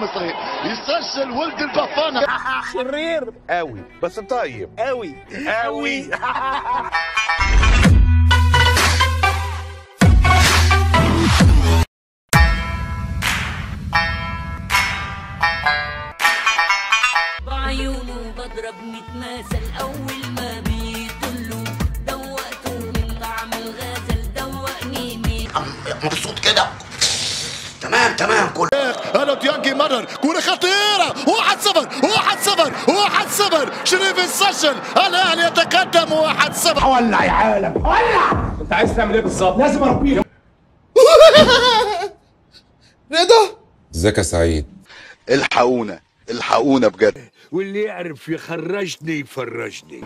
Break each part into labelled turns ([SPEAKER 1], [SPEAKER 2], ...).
[SPEAKER 1] المصري يسجل ولد البفانة.
[SPEAKER 2] شرير
[SPEAKER 3] قوي بس طيب
[SPEAKER 2] قوي قوي.
[SPEAKER 4] بعيونه بضرب متماثل اول ما بيطلوا دوقته من طعم الغزل دوقني مين
[SPEAKER 1] مبسوط كده. تمام كل هلا ديانجي مرر كورة خطيرة 1-0 شريف السجل الاهلي يتقدم 1-0.
[SPEAKER 2] ولع يا عالم ولع. انت عايز تعمل ايه بالظبط؟ لازم اربيه.
[SPEAKER 1] رضا
[SPEAKER 5] ازيك يا سعيد؟
[SPEAKER 1] الحقونا بجد.
[SPEAKER 6] واللي يعرف يخرجني يفرجني.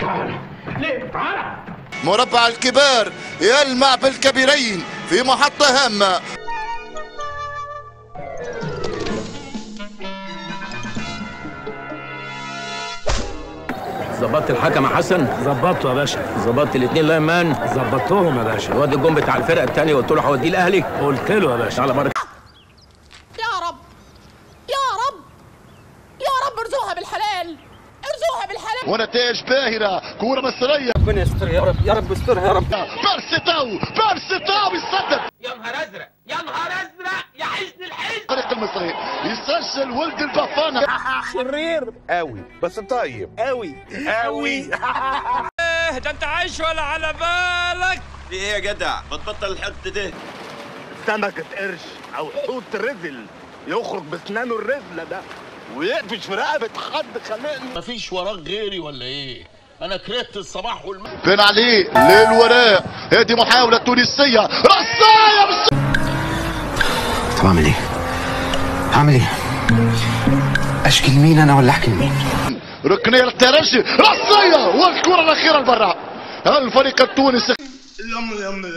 [SPEAKER 2] تعال ليه تعال.
[SPEAKER 1] مربع الكبار يلمع بالكبيرين في محطة هامة.
[SPEAKER 7] ظبطت الحكم يا حسن؟
[SPEAKER 2] ظبطته يا باشا.
[SPEAKER 7] ظبطت الاثنين لاين مان؟
[SPEAKER 2] ظبطتهم يا باشا.
[SPEAKER 7] الواد الجون بتاع الفرقه الثانيه قلت له هوديه الاهلي؟
[SPEAKER 2] قلت له يا باشا.
[SPEAKER 7] على بركه.
[SPEAKER 8] يا رب ارزوها بالحلال
[SPEAKER 1] ونتائج باهرة. كورة مصرية.
[SPEAKER 7] ربنا يستر يا رب، يا رب استرها يا رب.
[SPEAKER 1] بيرسيتاو يسدد.
[SPEAKER 7] يا نهار ازرق يا حزن الحزن.
[SPEAKER 1] الفريق المصري يسجل ولد البفانة.
[SPEAKER 2] شرير
[SPEAKER 3] قوي بس طيب
[SPEAKER 2] قوي قوي.
[SPEAKER 6] ده انت عايش ولا على بالك؟
[SPEAKER 9] في ايه يا جدع؟ بتبطل الحقد ده.
[SPEAKER 3] سمكة قرش او حوت رزل يخرج بسنانه الرزلة ده ويقفش في رقبة حد خانقني.
[SPEAKER 9] مفيش وراك غيري ولا ايه؟ انا كرهت الصباح والمساء.
[SPEAKER 1] بن علي للوراء. هذه محاولة تونسية رصاية.
[SPEAKER 10] طب اعمل ايه؟ اشكي لمين انا ولا احكي لمين؟
[SPEAKER 1] ركنية للترجي رصاية والكرة الأخيرة لبرا. الفريق التونسي
[SPEAKER 9] يم ايه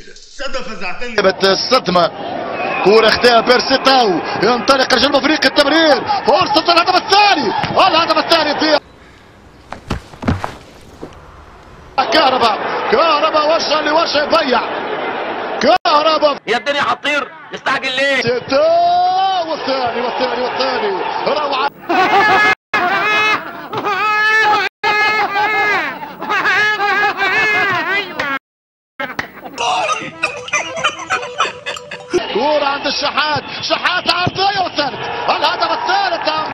[SPEAKER 9] ده؟ صدى فزعتني.
[SPEAKER 1] الصدمة. كورة اختها بيرسيتاو ينطلق رجال فريق التمرير. فرصة الهدف الثاني في كهربا وجها لوجه يضيع. كهربا
[SPEAKER 7] يا الدنيا هتطير مستعجل ليه؟
[SPEAKER 1] والثاني روعة.